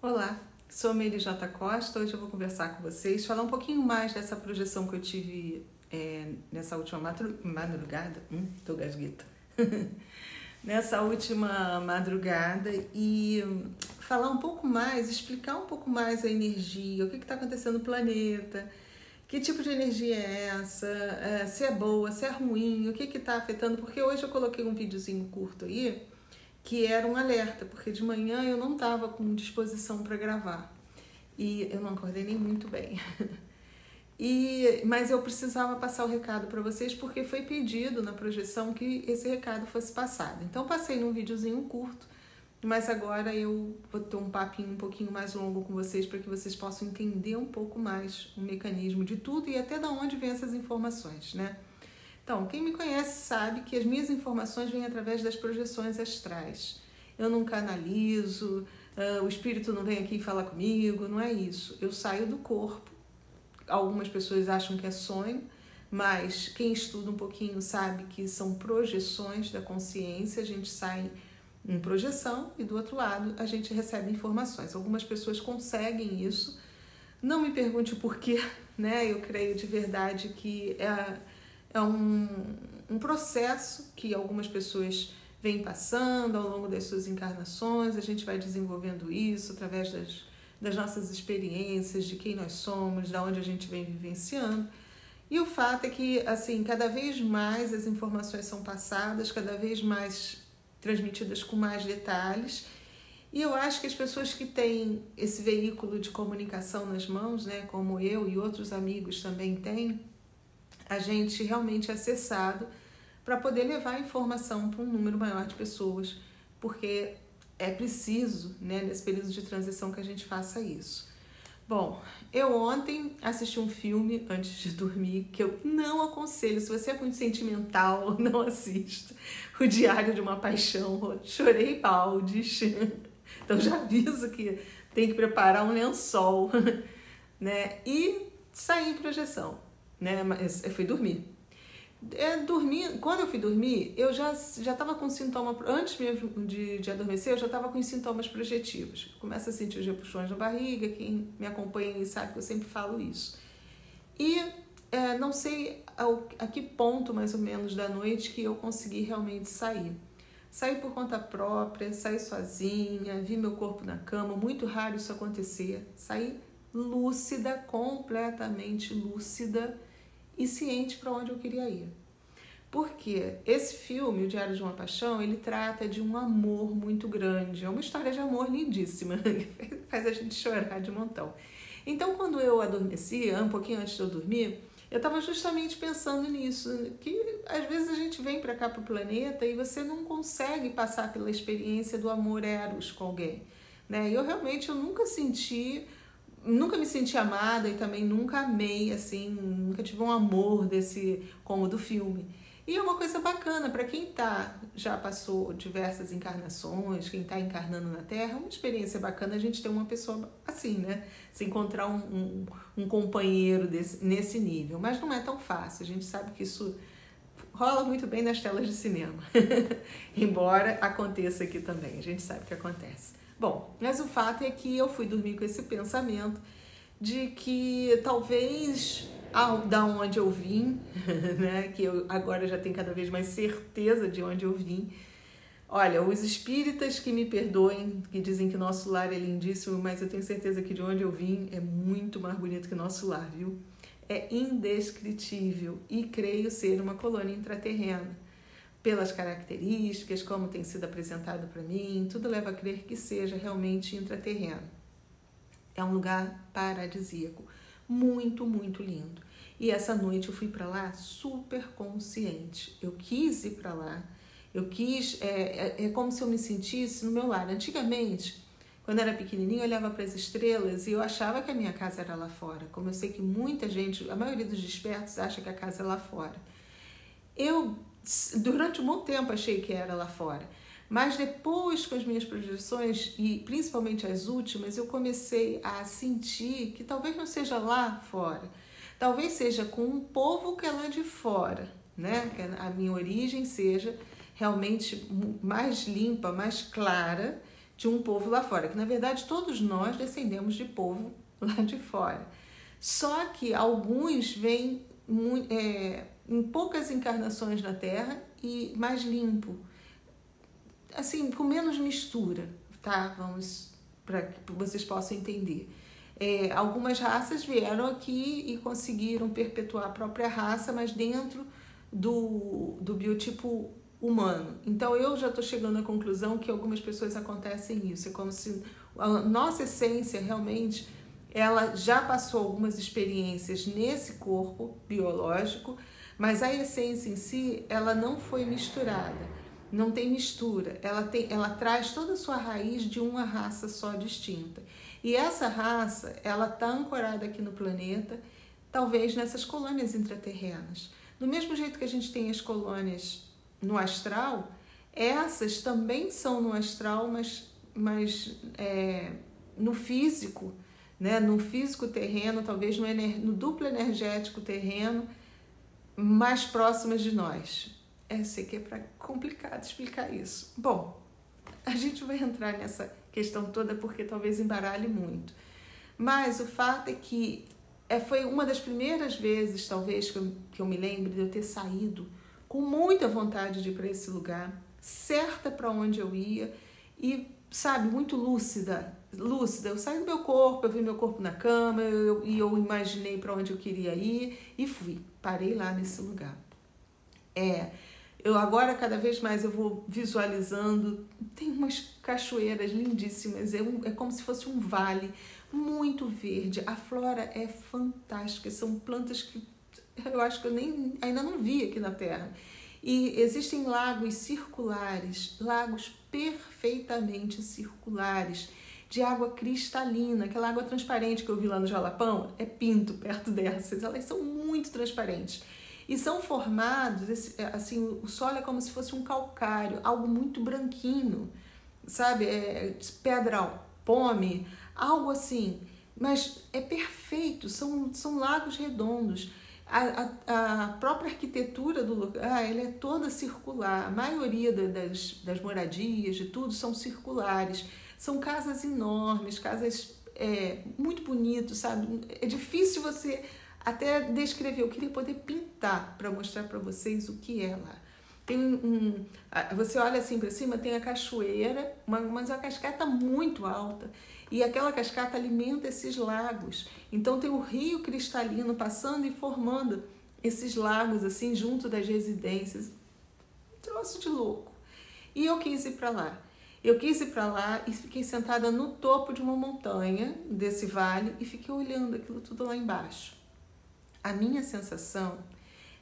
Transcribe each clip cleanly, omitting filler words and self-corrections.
Olá, sou Meire J. Costa. Hoje eu vou conversar com vocês, falar um pouquinho mais dessa projeção que eu tive nessa última madrugada. Tô gasguita. Nessa última madrugada e falar um pouco mais, explicar um pouco mais a energia, o que está acontecendo no planeta, que tipo de energia é essa, se é boa, se é ruim, o que está afetando, porque hoje eu coloquei um videozinho curto aí, que era um alerta, porque de manhã eu não estava com disposição para gravar e eu não acordei nem muito bem. Mas eu precisava passar o recado para vocês porque foi pedido na projeção que esse recado fosse passado. Então passei num videozinho curto, mas agora eu vou ter um papinho um pouquinho mais longo com vocês para que vocês possam entender um pouco mais o mecanismo de tudo e até de onde vêm essas informações, né? Então, quem me conhece sabe que as minhas informações vêm através das projeções astrais. Eu não canalizo, o espírito não vem aqui falar comigo, não é isso. Eu saio do corpo. Algumas pessoas acham que é sonho, mas quem estuda um pouquinho sabe que são projeções da consciência. A gente sai em projeção e do outro lado a gente recebe informações. Algumas pessoas conseguem isso. Não me pergunte por quê, né? Eu creio de verdade que é um processo que algumas pessoas vêm passando ao longo das suas encarnações. A gente vai desenvolvendo isso através das nossas experiências, de quem nós somos, de onde a gente vem vivenciando. E o fato é que, assim, cada vez mais as informações são passadas, cada vez mais transmitidas com mais detalhes. E eu acho que as pessoas que têm esse veículo de comunicação nas mãos, né, como eu e outros amigos também têm, a gente realmente é acessado para poder levar a informação para um número maior de pessoas, porque é preciso, né, nesse período de transição que a gente faça isso. Bom, eu ontem assisti um filme antes de dormir que eu não aconselho. Se você é muito sentimental, não assista. O Diário de uma Paixão. Chorei baldes. Então já aviso que tem que preparar um lençol, né? E saí em projeção, né? Mas eu fui dormir. Quando eu fui dormir, eu já estava com sintoma, antes mesmo de adormecer, eu já estava com sintomas projetivos. Começo a sentir os repuxões na barriga, quem me acompanha sabe que eu sempre falo isso. E não sei a que ponto, mais ou menos, da noite que eu consegui realmente sair. Saí por conta própria, saí sozinha, vi meu corpo na cama, muito raro isso acontecer. Saí lúcida, completamente lúcida, e ciente para onde eu queria ir. Porque esse filme, O Diário de uma Paixão, ele trata de um amor muito grande. É uma história de amor lindíssima, faz a gente chorar de montão. Então, quando eu adormeci, um pouquinho antes de eu dormir, eu estava justamente pensando nisso, que às vezes a gente vem para cá, para o planeta, e você não consegue passar pela experiência do amor eros com alguém, né? Eu realmente nunca me senti amada e também nunca amei, assim, nunca tive um amor desse como do filme. E é uma coisa bacana para quem já passou diversas encarnações, quem está encarnando na Terra, é uma experiência bacana a gente ter uma pessoa assim, né? Se encontrar um companheiro nesse nível. Mas não é tão fácil, a gente sabe que isso rola muito bem nas telas de cinema. Embora aconteça aqui também, a gente sabe que acontece. Bom, mas o fato é que eu fui dormir com esse pensamento de que talvez da onde eu vim, né, que eu agora já tenho cada vez mais certeza de onde eu vim. Olha, os espíritas que me perdoem, que dizem que nosso lar é lindíssimo, mas eu tenho certeza que de onde eu vim é muito mais bonito que nosso lar, viu? É indescritível e creio ser uma colônia intraterrena. Pelas características, como tem sido apresentado para mim, tudo leva a crer que seja realmente intraterreno. É um lugar paradisíaco, muito, muito lindo. E essa noite eu fui para lá super consciente. Eu quis ir para lá, é como se eu me sentisse no meu lar. Antigamente, quando eu era pequenininha, eu olhava para as estrelas e eu achava que a minha casa era lá fora. Como eu sei que muita gente, a maioria dos despertos, acha que a casa é lá fora. Durante um bom tempo achei que era lá fora, mas depois com as minhas projeções e principalmente as últimas, eu comecei a sentir que talvez não seja lá fora, talvez seja com um povo que é lá de fora, né? Que a minha origem seja realmente mais limpa, mais clara, de um povo lá fora, que na verdade todos nós descendemos de povo lá de fora. Só que alguns vêm em poucas encarnações na Terra e mais limpo, assim, com menos mistura, tá? Vamos, para que vocês possam entender. Algumas raças vieram aqui e conseguiram perpetuar a própria raça, mas dentro do biotipo humano. Então eu já estou chegando à conclusão que algumas pessoas acontecem isso. É como se a nossa essência realmente ela já passou algumas experiências nesse corpo biológico, mas a essência em si ela não foi misturada, não tem mistura. Ela traz toda a sua raiz de uma raça só distinta. E essa raça ela está ancorada aqui no planeta, talvez nessas colônias intraterrenas. Do mesmo jeito que a gente tem as colônias no astral, essas também são no astral, mas no físico, né? No físico terreno, talvez no duplo energético terreno, mais próximas de nós. Sei que é complicado explicar isso. Bom, a gente vai entrar nessa questão toda porque talvez embaralhe muito. Mas o fato é que foi uma das primeiras vezes, talvez, que eu me lembre de eu ter saído com muita vontade de ir para esse lugar, certa para onde eu ia e, sabe, muito lúcida. Eu saí do meu corpo, eu vi meu corpo na cama e eu imaginei para onde eu queria ir e fui. Parei lá nesse lugar. Eu agora, cada vez mais, eu vou visualizando, tem umas cachoeiras lindíssimas, é como se fosse um vale muito verde, a flora é fantástica, são plantas que eu acho que eu ainda não vi aqui na Terra. E existem lagos circulares, lagos perfeitamente circulares, de água cristalina, aquela água transparente que eu vi lá no Jalapão, é Pinto, perto dessas, elas são muito transparentes. E são formados, assim, o solo é como se fosse um calcário, algo muito branquinho, sabe? Pedra pome, algo assim. Mas é perfeito, são lagos redondos. A própria arquitetura do lugar ela é toda circular. A maioria das moradias, de tudo, são circulares. São casas enormes, casas muito bonitas, sabe? É difícil você até descrever. Eu queria poder pintar para mostrar para vocês o que é lá. Você olha assim para cima, tem a cachoeira, mas uma cascata muito alta. E aquela cascata alimenta esses lagos. Então tem o rio cristalino passando e formando esses lagos assim junto das residências. Um troço de louco. E eu quis ir para lá. E fiquei sentada no topo de uma montanha desse vale e fiquei olhando aquilo tudo lá embaixo. A minha sensação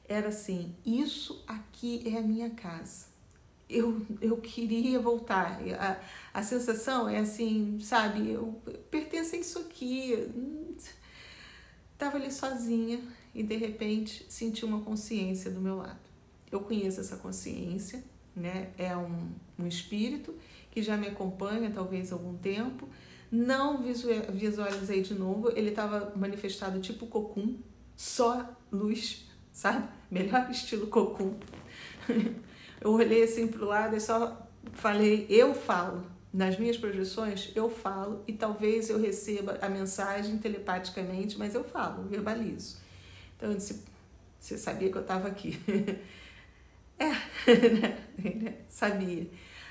era assim, isso aqui é a minha casa. Eu queria voltar. A sensação é assim, sabe, eu pertenço a isso aqui. Estava ali sozinha e de repente senti uma consciência do meu lado. Eu conheço essa consciência, né? É um espírito que já me acompanha talvez há algum tempo. Não visualizei de novo, ele estava manifestado tipo Cocum, só luz, sabe? Melhor estilo Cocum. Eu olhei assim para o lado e só falei, eu falo. Nas minhas projeções, eu falo e talvez eu receba a mensagem telepaticamente, mas eu falo, eu verbalizo. Então eu disse, você sabia que eu estava aqui? Sabia.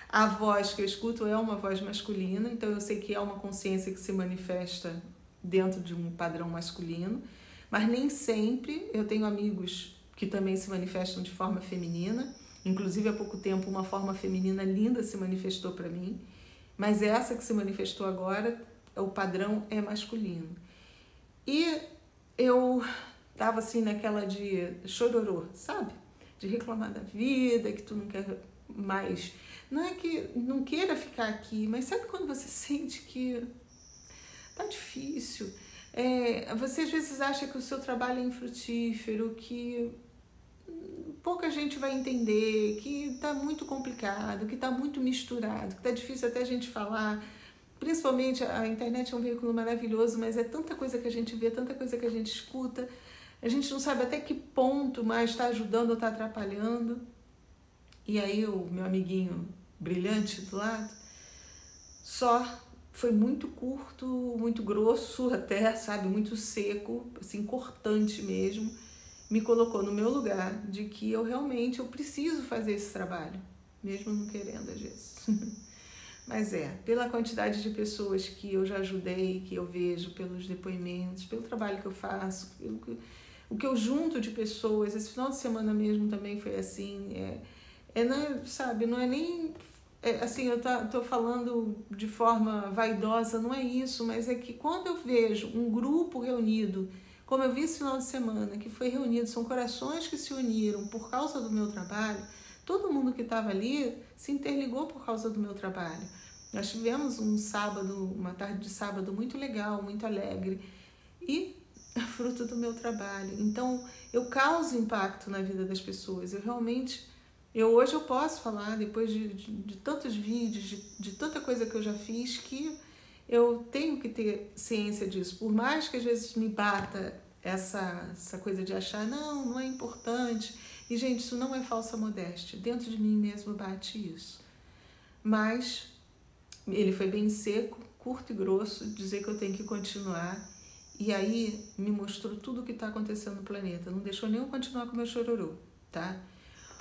A voz que eu escuto é uma voz masculina, então eu sei que é uma consciência que se manifesta dentro de um padrão masculino, mas nem sempre. Eu tenho amigos que também se manifestam de forma feminina. Inclusive, há pouco tempo, uma forma feminina linda se manifestou para mim. Mas essa que se manifestou agora, o padrão é masculino. E eu estava assim naquela de chororô, sabe? De reclamar da vida, que tu não quer mais... Não é que não queira ficar aqui, mas sabe quando você sente que tá difícil? Você às vezes acha que o seu trabalho é infrutífero, que pouca gente vai entender, que está muito complicado, que está muito misturado, que está difícil até a gente falar. Principalmente a internet é um veículo maravilhoso, mas é tanta coisa que a gente vê, tanta coisa que a gente escuta, a gente não sabe até que ponto mais está ajudando ou está atrapalhando. E aí o meu amiguinho brilhante do lado, só foi muito curto, muito grosso até, sabe, muito seco, assim, cortante mesmo. Me colocou no meu lugar de que eu realmente preciso fazer esse trabalho, mesmo não querendo às vezes. Mas pela quantidade de pessoas que eu já ajudei, que eu vejo, pelos depoimentos, pelo trabalho que eu faço, o que eu junto de pessoas. Esse final de semana mesmo também foi assim, não, sabe, não é nem... assim, eu tô falando de forma vaidosa, não é isso, mas é que quando eu vejo um grupo reunido, como eu vi esse final de semana, que foi reunido, são corações que se uniram por causa do meu trabalho, todo mundo que estava ali se interligou por causa do meu trabalho. Nós tivemos uma tarde de sábado muito legal, muito alegre, e é fruto do meu trabalho. Então, eu causo impacto na vida das pessoas. Hoje eu posso falar, depois de tantos vídeos, de tanta coisa que eu já fiz, que eu tenho que ter ciência disso. Por mais que às vezes me bata essa coisa de achar, não é importante. E, gente, isso não é falsa modéstia. Dentro de mim mesmo bate isso. Mas ele foi bem seco, curto e grosso, dizer que eu tenho que continuar. E aí me mostrou tudo o que está acontecendo no planeta. Não deixou nem eu continuar com o meu chororô, tá?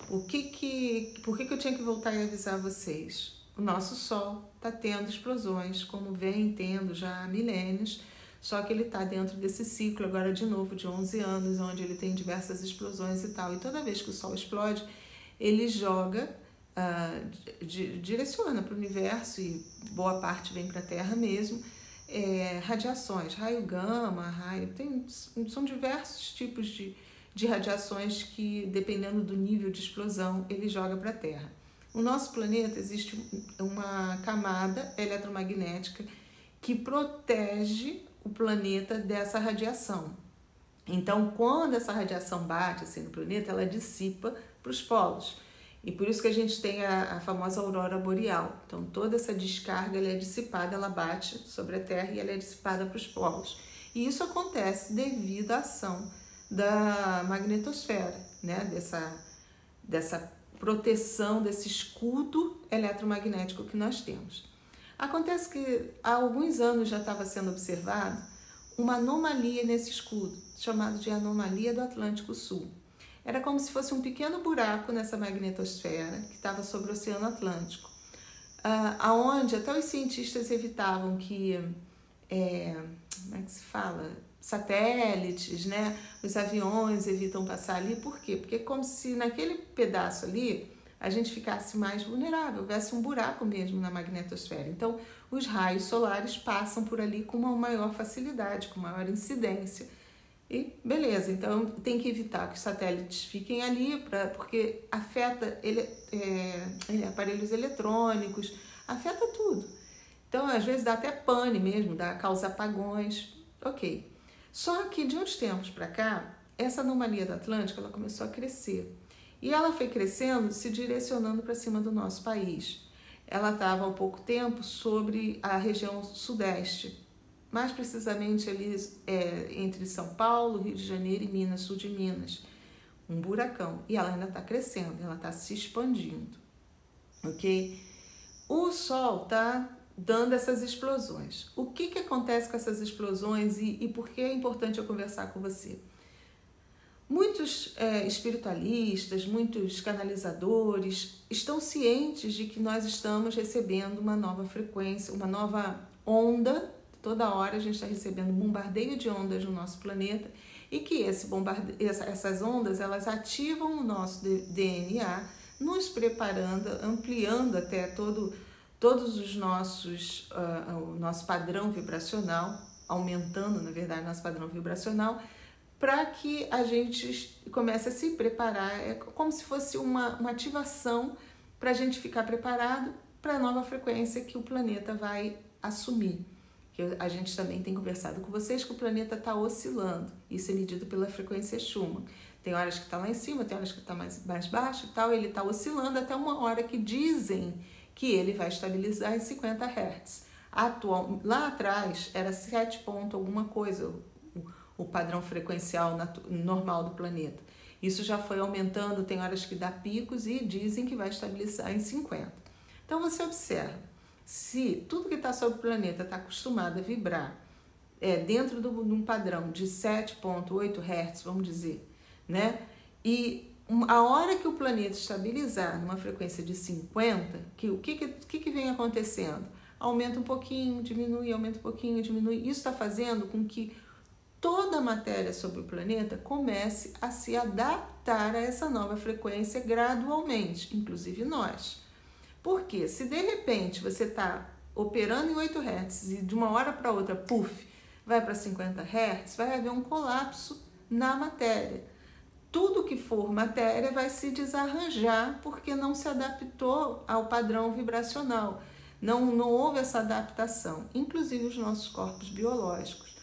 Por que eu tinha que voltar e avisar vocês? O nosso Sol está tendo explosões, como vem tendo já há milênios, só que ele está dentro desse ciclo agora de novo, de 11 anos, onde ele tem diversas explosões e tal. E toda vez que o Sol explode, ele joga, direciona para o universo, e boa parte vem para a Terra mesmo, radiações, raio gama, são diversos tipos de radiações que, dependendo do nível de explosão, ele joga para a Terra. No nosso planeta existe uma camada eletromagnética que protege o planeta dessa radiação. Então, quando essa radiação bate assim, no planeta, ela dissipa para os polos. E por isso que a gente tem a famosa aurora boreal. Então, toda essa descarga ela é dissipada, ela bate sobre a Terra e ela é dissipada para os polos. E isso acontece devido à ação da magnetosfera, né? Dessa proteção, desse escudo eletromagnético que nós temos. Acontece que há alguns anos já estava sendo observado uma anomalia nesse escudo, chamado de anomalia do Atlântico Sul. Era como se fosse um pequeno buraco nessa magnetosfera que estava sobre o Oceano Atlântico, aonde até os cientistas evitavam que, como é que se fala? Satélites, né? Os aviões evitam passar ali. Por quê? Porque é como se naquele pedaço ali a gente ficasse mais vulnerável, houvesse um buraco mesmo na magnetosfera. Então, os raios solares passam por ali com uma maior facilidade, com maior incidência. E beleza, então tem que evitar que os satélites fiquem ali, porque afeta aparelhos eletrônicos, afeta tudo. Então, às vezes dá até pane mesmo, causa apagões, ok. Só que de uns tempos para cá, essa anomalia do Atlântico ela começou a crescer. E ela foi crescendo, se direcionando para cima do nosso país. Ela estava há pouco tempo sobre a região sudeste, mais precisamente ali entre São Paulo, Rio de Janeiro e Minas, sul de Minas. Um buracão. E ela ainda está crescendo, ela está se expandindo. Ok? O Sol está dando essas explosões. O que acontece com essas explosões e por que é importante eu conversar com você? Muitos espiritualistas, muitos canalizadores estão cientes de que nós estamos recebendo uma nova frequência, uma nova onda. Toda hora a gente está recebendo um bombardeio de ondas no nosso planeta e que essas ondas elas ativam o nosso DNA, nos preparando, ampliando até todos os nossos, o nosso padrão vibracional, aumentando, na verdade, nosso padrão vibracional, para que a gente comece a se preparar. É como se fosse uma ativação para a gente ficar preparado para a nova frequência que o planeta vai assumir. Que a gente também tem conversado com vocês que o planeta está oscilando. Isso é medido pela frequência Schumann. Tem horas que está lá em cima, tem horas que está mais baixo e tal. Ele está oscilando até uma hora que dizem que ele vai estabilizar em 50 Hz. Lá atrás era 7 ponto alguma coisa, o padrão frequencial normal do planeta. Isso já foi aumentando, tem horas que dá picos e dizem que vai estabilizar em 50. Então você observa, Se tudo que está sobre o planeta está acostumado a vibrar dentro de um padrão de 7,8 Hz, vamos dizer, né? E a hora que o planeta estabilizar numa frequência de 50, o que vem acontecendo? Aumenta um pouquinho, diminui, aumenta um pouquinho, diminui. Isso está fazendo com que toda a matéria sobre o planeta comece a se adaptar a essa nova frequência gradualmente, inclusive nós. Porque se de repente você está operando em 8 Hz e de uma hora para outra, vai para 50 Hz, vai haver um colapso na matéria. Tudo que for matéria vai se desarranjar porque não se adaptou ao padrão vibracional. Não houve essa adaptação, inclusive os nossos corpos biológicos.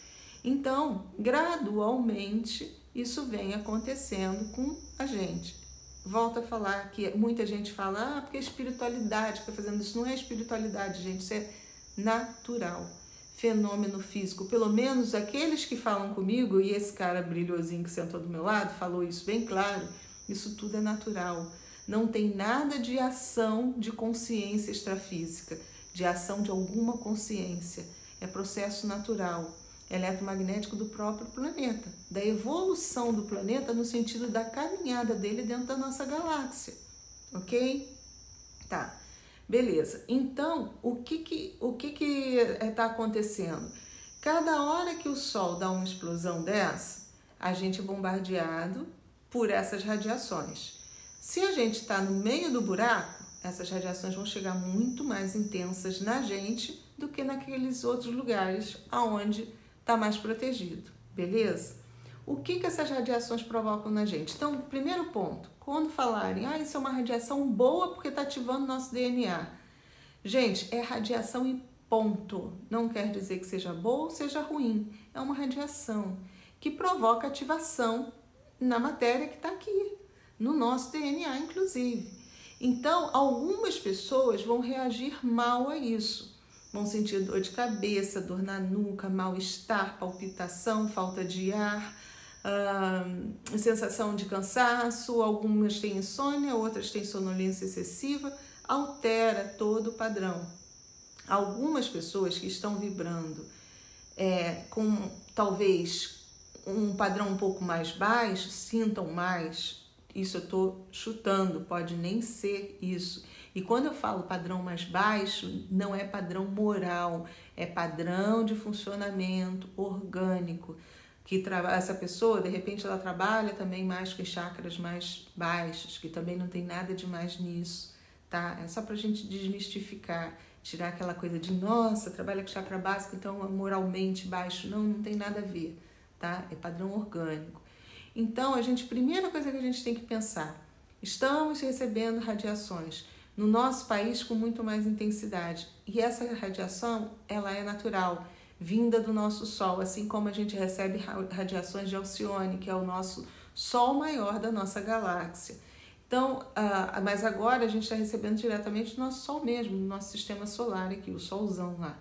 Então, gradualmente, isso vem acontecendo com a gente. Volto a falar que muita gente fala, porque a espiritualidade está fazendo isso. Não é espiritualidade, gente, isso é natural. Fenômeno físico. Pelo menos aqueles que falam comigo, e esse cara brilhosinho que sentou do meu lado falou isso bem claro, isso tudo é natural. Não tem nada de ação de consciência extrafísica, de ação de alguma consciência. É processo natural, eletromagnético do próprio planeta, da evolução do planeta no sentido da caminhada dele dentro da nossa galáxia, ok? Tá, beleza. Então, o que está acontecendo? Cada hora que o Sol dá uma explosão dessa, a gente é bombardeado por essas radiações. Se a gente está no meio do buraco, essas radiações vão chegar muito mais intensas na gente do que naqueles outros lugares onde está mais protegido, beleza? O que essas radiações provocam na gente? Então, primeiro ponto, quando falarem, isso é uma radiação boa porque está ativando nosso DNA. Gente, é radiação e ponto. Não quer dizer que seja boa ou seja ruim. É uma radiação que provoca ativação na matéria que está aqui, no nosso DNA, inclusive. Então, algumas pessoas vão reagir mal a isso. Vão sentir dor de cabeça, dor na nuca, mal-estar, palpitação, falta de ar, sensação de cansaço. Algumas têm insônia, outras têm sonolência excessiva. Altera todo o padrão. Algumas pessoas que estão vibrando com talvez um padrão um pouco mais baixo, sintam mais. Isso eu estou chutando, pode nem ser isso. E quando eu falo padrão mais baixo, não é padrão moral, é padrão de funcionamento orgânico. Que essa pessoa, de repente, ela trabalha também mais com chakras mais baixos, que também não tem nada de mais nisso, tá? É só pra gente desmistificar, tirar aquela coisa de, nossa, trabalha com chakra básico, então é moralmente baixo. Não tem nada a ver, tá? É padrão orgânico. Então, primeira coisa que a gente tem que pensar, estamos recebendo radiações no nosso país com muito mais intensidade. E essa radiação, ela é natural, vinda do nosso Sol, assim como a gente recebe radiações de Alcione, que é o nosso Sol maior da nossa galáxia. Então, mas agora a gente está recebendo diretamente do nosso Sol mesmo, do nosso sistema solar aqui, o Solzão lá.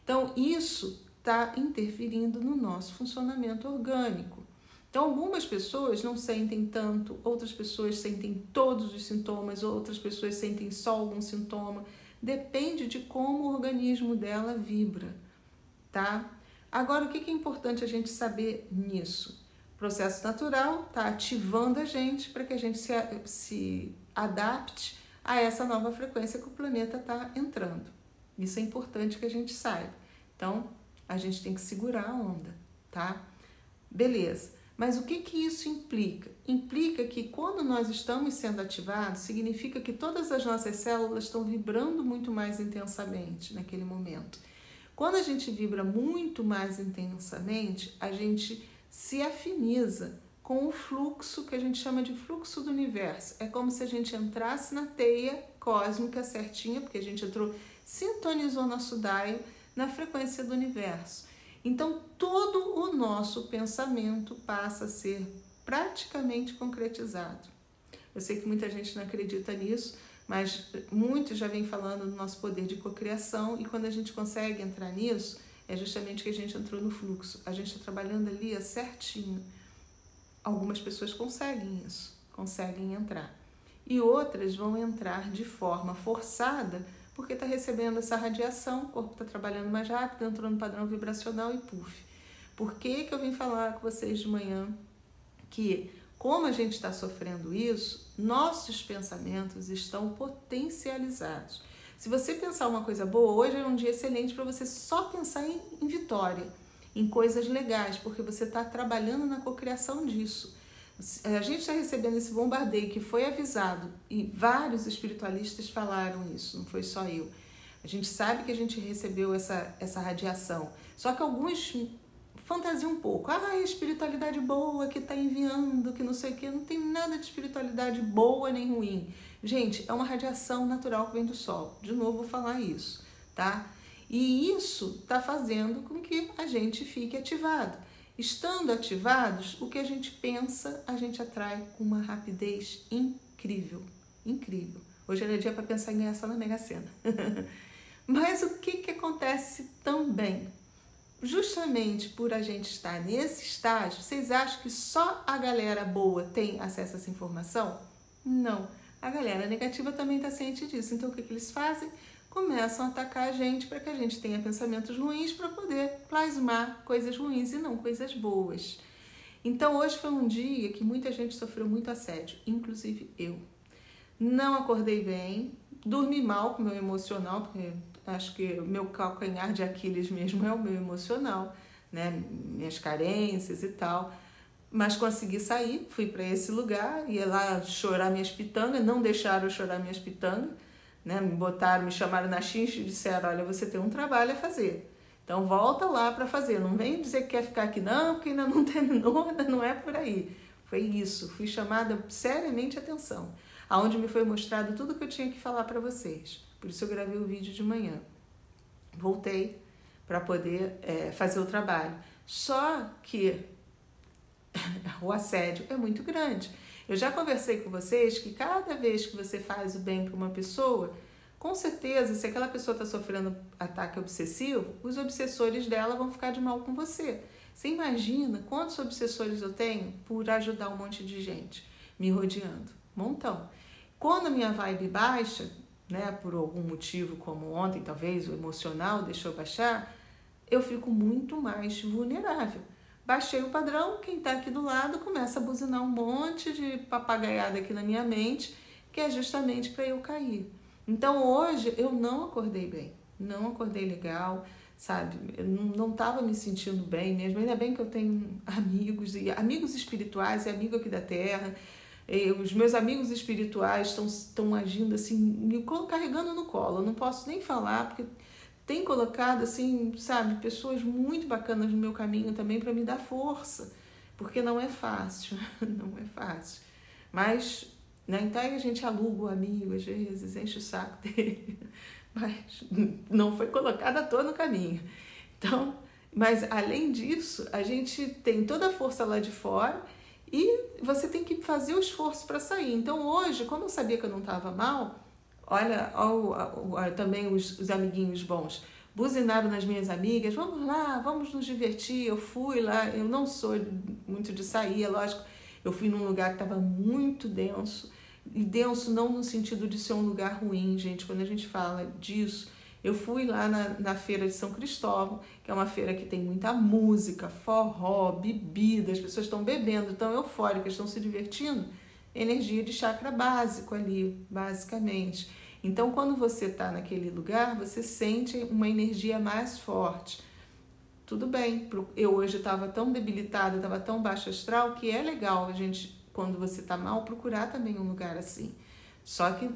Então, isso está interferindo no nosso funcionamento orgânico. Então, algumas pessoas não sentem tanto, outras pessoas sentem todos os sintomas, outras pessoas sentem só algum sintoma. Depende de como o organismo dela vibra, tá? Agora, o que é importante a gente saber nisso? O processo natural está ativando a gente para que a gente se adapte a essa nova frequência que o planeta está entrando. Isso é importante que a gente saiba. Então, a gente tem que segurar a onda, tá? Beleza. Mas o que isso implica? Implica que quando nós estamos sendo ativados, significa que todas as nossas células estão vibrando muito mais intensamente naquele momento. Quando a gente vibra muito mais intensamente, a gente se afiniza com o fluxo que a gente chama de fluxo do universo. É como se a gente entrasse na teia cósmica certinha, porque a gente sintonizou nosso dial na frequência do universo. Então, todo o nosso pensamento passa a ser praticamente concretizado. Eu sei que muita gente não acredita nisso, mas muitos já vêm falando do nosso poder de cocriação, e quando a gente consegue entrar nisso, é justamente que a gente entrou no fluxo. A gente está trabalhando ali certinho. Algumas pessoas conseguem isso, conseguem entrar. E outras vão entrar de forma forçada, porque está recebendo essa radiação, o corpo está trabalhando mais rápido, entrou no padrão vibracional e puf. Por que eu vim falar com vocês de manhã que, como a gente está sofrendo isso, nossos pensamentos estão potencializados. Se você pensar uma coisa boa, hoje é um dia excelente para você só pensar em vitória, em coisas legais, porque você está trabalhando na cocriação disso. A gente está recebendo esse bombardeio que foi avisado e vários espiritualistas falaram isso, não foi só eu. A gente sabe que a gente recebeu essa radiação, só que alguns fantasiam um pouco. Ah, espiritualidade boa que está enviando, que não sei o que. Não tem nada de espiritualidade boa nem ruim. Gente, é uma radiação natural que vem do Sol. De novo vou falar isso, tá? E isso está fazendo com que a gente fique ativado. Estando ativados, o que a gente pensa, a gente atrai com uma rapidez incrível. Incrível. Hoje era dia para pensar em ganhar só na Mega Sena. Mas o que acontece também? Justamente por a gente estar nesse estágio, vocês acham que só a galera boa tem acesso a essa informação? Não. A galera negativa também está ciente disso. Então, o que eles fazem? Começam a atacar a gente para que a gente tenha pensamentos ruins para poder plasmar coisas ruins e não coisas boas. Então, hoje foi um dia que muita gente sofreu muito assédio, inclusive eu. Não acordei bem, dormi mal com o meu emocional, porque acho que o meu calcanhar de Aquiles mesmo é o meu emocional, né? Minhas carências e tal. Mas consegui sair, fui para esse lugar, ia lá chorar minhas pitangas, não deixaram eu chorar minhas pitangas, né? Me chamaram na xincha e disseram, olha, você tem um trabalho a fazer. Então volta lá para fazer, não vem dizer que quer ficar aqui não, porque ainda não terminou, não é por aí. Foi isso, fui chamada seriamente atenção, aonde me foi mostrado tudo que eu tinha que falar para vocês. Por isso eu gravei o vídeo de manhã. Voltei para poder fazer o trabalho. Só que o assédio é muito grande. Eu já conversei com vocês que cada vez que você faz o bem para uma pessoa, com certeza, se aquela pessoa está sofrendo ataque obsessivo, os obsessores dela vão ficar de mal com você. Você imagina quantos obsessores eu tenho por ajudar um monte de gente me rodeando? Montão. Quando a minha vibe baixa, né, por algum motivo como ontem, talvez o emocional deixou baixar, eu fico muito mais vulnerável. Baixei o padrão, quem está aqui do lado começa a buzinar um monte de papagaiada aqui na minha mente, que é justamente para eu cair. Então hoje eu não acordei bem, não acordei legal, sabe? Eu não estava me sentindo bem mesmo. Ainda bem que eu tenho amigos espirituais e amigo aqui da Terra. Os meus amigos espirituais estão agindo assim, me carregando no colo. Eu não posso nem falar, porque tem colocado assim, sabe, pessoas muito bacanas no meu caminho também para me dar força, porque não é fácil, não é fácil. Mas na entrega a gente aluga o amigo, às vezes enche o saco dele, mas não foi colocado à toa no caminho. Então, mas além disso, a gente tem toda a força lá de fora e você tem que fazer o esforço para sair. Então hoje, como eu sabia que eu não estava mal, olha, também os amiguinhos bons buzinaram nas minhas amigas, vamos lá, vamos nos divertir. Eu fui lá, eu não sou muito de sair, é lógico, eu fui num lugar que estava muito denso, e denso não no sentido de ser um lugar ruim, gente, quando a gente fala disso, eu fui lá na feira de São Cristóvão, que é uma feira que tem muita música, forró, bebida, as pessoas estão bebendo, estão eufóricas, estão se divertindo, energia de chakra básico ali, basicamente. Então, quando você está naquele lugar, você sente uma energia mais forte. Tudo bem, eu hoje estava tão debilitada, estava tão baixo astral, que é legal a gente, quando você está mal, procurar também um lugar assim. Só que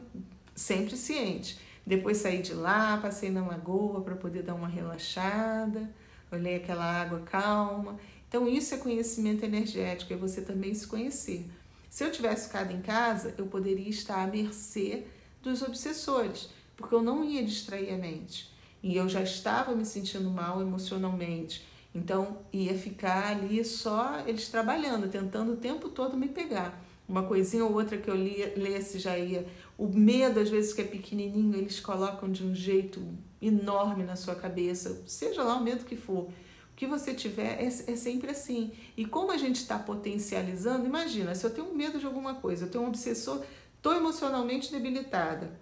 sempre ciente. Depois saí de lá, passei na lagoa para poder dar uma relaxada, olhei aquela água calma. Então, isso é conhecimento energético, é você também se conhecer. Se eu tivesse ficado em casa, eu poderia estar à mercê dos obsessores, porque eu não ia distrair a mente. E eu já estava me sentindo mal emocionalmente. Então, ia ficar ali só eles trabalhando, tentando o tempo todo me pegar. Uma coisinha ou outra que eu lesse já ia. O medo, às vezes, que é pequenininho, eles colocam de um jeito enorme na sua cabeça, seja lá o medo que for. O que você tiver é sempre assim. E como a gente está potencializando, imagina, se eu tenho medo de alguma coisa, eu tenho um obsessor, estou emocionalmente debilitada,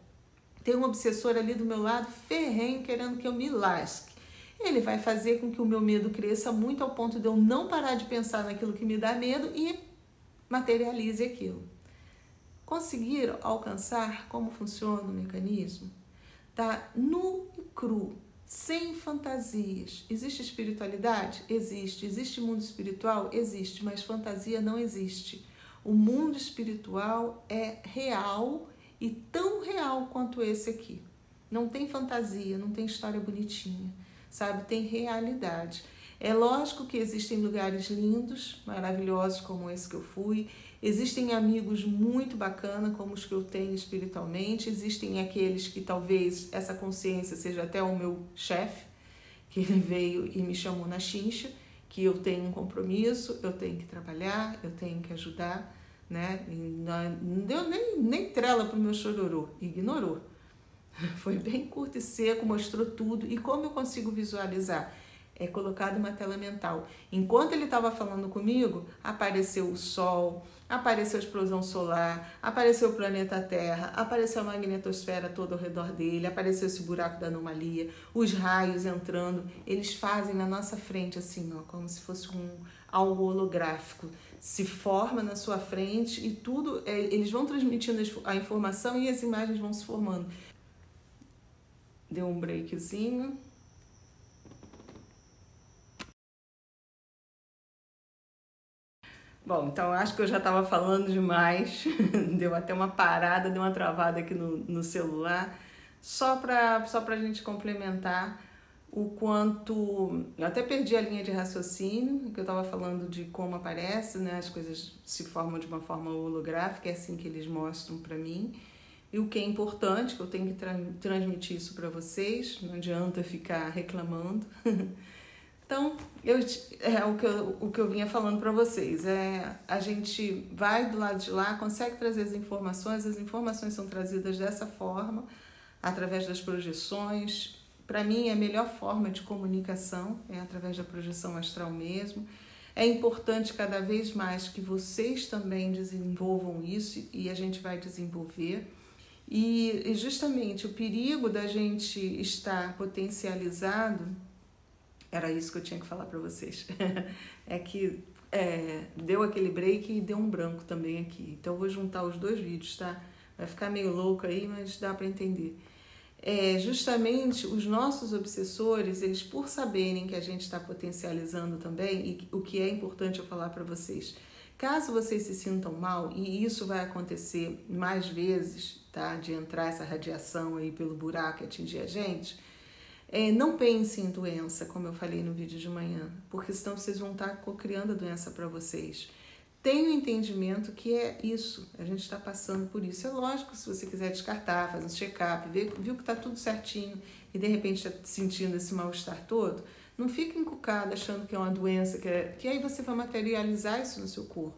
Tem um obsessor ali do meu lado, ferrenho, querendo que eu me lasque. Ele vai fazer com que o meu medo cresça muito ao ponto de eu não parar de pensar naquilo que me dá medo e materialize aquilo. Conseguiram alcançar como funciona o mecanismo? Tá nu e cru, sem fantasias. Existe espiritualidade? Existe. Existe mundo espiritual? Existe, mas fantasia não existe. O mundo espiritual é real e tão real quanto esse aqui. Não tem fantasia, não tem história bonitinha, sabe? Tem realidade. É lógico que existem lugares lindos, maravilhosos como esse que eu fui. Existem amigos muito bacanas como os que eu tenho espiritualmente. Existem aqueles que talvez essa consciência seja até o meu chefe, que ele veio e me chamou na chincha, que eu tenho um compromisso, eu tenho que trabalhar, eu tenho que ajudar, né? E não deu nem trela pro meu chororô, ignorou. Foi bem curto e seco, mostrou tudo. E como eu consigo visualizar? É colocado uma tela mental. Enquanto ele estava falando comigo, apareceu o Sol, apareceu a explosão solar, apareceu o planeta Terra, apareceu a magnetosfera toda ao redor dele, apareceu esse buraco da anomalia, os raios entrando. Eles fazem na nossa frente assim, ó, como se fosse algo holográfico. Se forma na sua frente e tudo, eles vão transmitindo a informação e as imagens vão se formando. Deu um breakzinho. Bom, então eu acho que eu já estava falando demais, deu até uma parada, deu uma travada aqui no celular, só para a gente complementar o quanto... Eu até perdi a linha de raciocínio, que eu estava falando de como aparece, né? As coisas se formam de uma forma holográfica, é assim que eles mostram para mim. E o que é importante, que eu tenho que transmitir isso para vocês, não adianta ficar reclamando. Então, o que eu vinha falando para vocês, a gente vai do lado de lá, consegue trazer as informações são trazidas dessa forma, através das projeções. Para mim, a melhor forma de comunicação é através da projeção astral mesmo. É importante cada vez mais que vocês também desenvolvam isso e a gente vai desenvolver. E justamente o perigo da gente estar potencializado, era isso que eu tinha que falar para vocês, é que deu aquele break e deu um branco também aqui. Então eu vou juntar os dois vídeos, tá? Vai ficar meio louco aí, mas dá para entender. Justamente os nossos obsessores, eles por saberem que a gente está potencializando também, e o que é importante eu falar para vocês, caso vocês se sintam mal, e isso vai acontecer mais vezes, tá? De entrar essa radiação aí pelo buraco e atingir a gente, não pense em doença, como eu falei no vídeo de manhã, porque senão vocês vão estar criando a doença para vocês. Tenha o entendimento que é isso, a gente está passando por isso. É lógico, se você quiser descartar, fazer um check-up, viu que está tudo certinho e de repente está sentindo esse mal-estar todo, não fique encucado achando que é uma doença, que aí você vai materializar isso no seu corpo.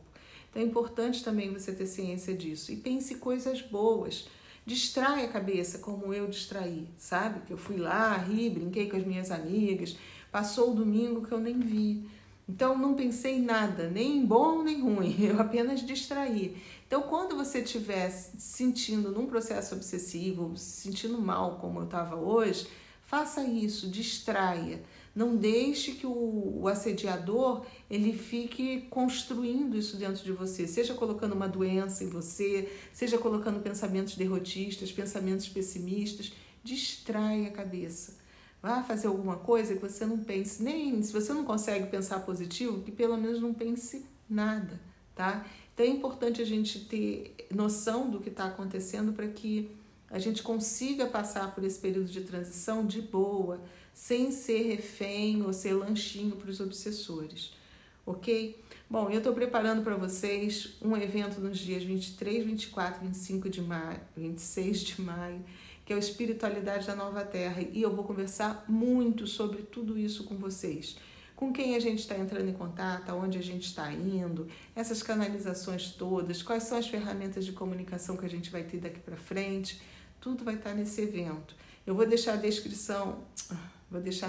Então é importante também você ter ciência disso. E pense coisas boas. Distrai a cabeça, como eu distraí, sabe? Que eu fui lá, ri, brinquei com as minhas amigas, passou o domingo que eu nem vi. Então, não pensei em nada, nem bom nem ruim, eu apenas distraí. Então, quando você estiver se sentindo num processo obsessivo, se sentindo mal como eu estava hoje, faça isso, distraia. Não deixe que o assediador ele fique construindo isso dentro de você, seja colocando uma doença em você, seja colocando pensamentos derrotistas, pensamentos pessimistas. Distraia a cabeça. Vá fazer alguma coisa que você não pense, nem se você não consegue pensar positivo, que pelo menos não pense nada, tá? Então é importante a gente ter noção do que está acontecendo para que a gente consiga passar por esse período de transição de boa, sem ser refém ou ser lanchinho para os obsessores, ok? Bom, eu estou preparando para vocês um evento nos dias 23, 24, 25 de maio, 26 de maio, que é a Espiritualidade da Nova Terra, e eu vou conversar muito sobre tudo isso com vocês. Com quem a gente está entrando em contato, aonde a gente está indo, essas canalizações todas, quais são as ferramentas de comunicação que a gente vai ter daqui para frente, tudo vai estar nesse evento. Eu vou deixar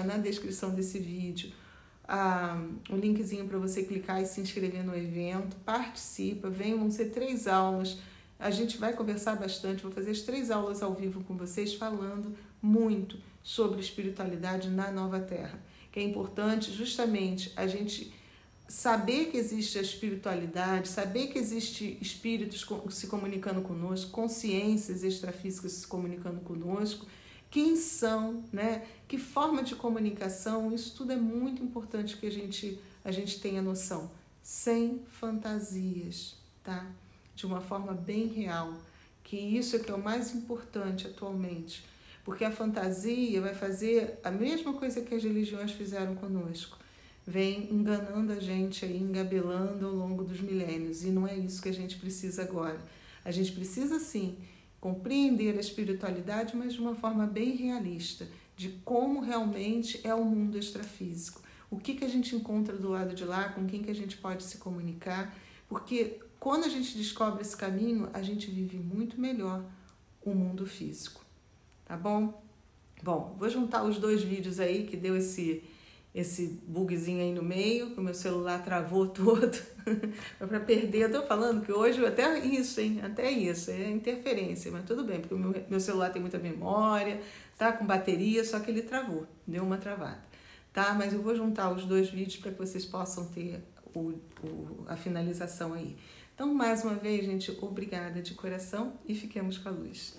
na descrição desse vídeo um linkzinho para você clicar e se inscrever no evento, participa, vão ser 3 aulas, A gente vai conversar bastante, vou fazer as 3 aulas ao vivo com vocês falando muito sobre espiritualidade na Nova Terra, que é importante justamente a gente saber que existe a espiritualidade, saber que existe espíritos se comunicando conosco, consciências extrafísicas se comunicando conosco, quem são, né? Que forma de comunicação, isso tudo é muito importante que a gente tenha noção, sem fantasias, tá? De uma forma bem real, que isso é que é o mais importante atualmente, porque a fantasia vai fazer a mesma coisa que as religiões fizeram conosco, vem enganando a gente aí, engabelando ao longo dos milênios, e não é isso que a gente precisa agora. A gente precisa sim compreender a espiritualidade, mas de uma forma bem realista, de como realmente é o mundo extrafísico, o que a gente encontra do lado de lá, com quem que a gente pode se comunicar, porque quando a gente descobre esse caminho, a gente vive muito melhor o mundo físico, tá bom? Bom, vou juntar os 2 vídeos aí que deu esse bugzinho aí no meio, que o meu celular travou todo, para perder. Eu tô falando que hoje até isso, hein? Até isso, é interferência, mas tudo bem, porque o meu celular tem muita memória, tá com bateria, só que ele travou, deu uma travada, tá? Mas eu vou juntar os 2 vídeos para que vocês possam ter a finalização aí. Então, mais uma vez, gente, obrigada de coração e fiquemos com a luz.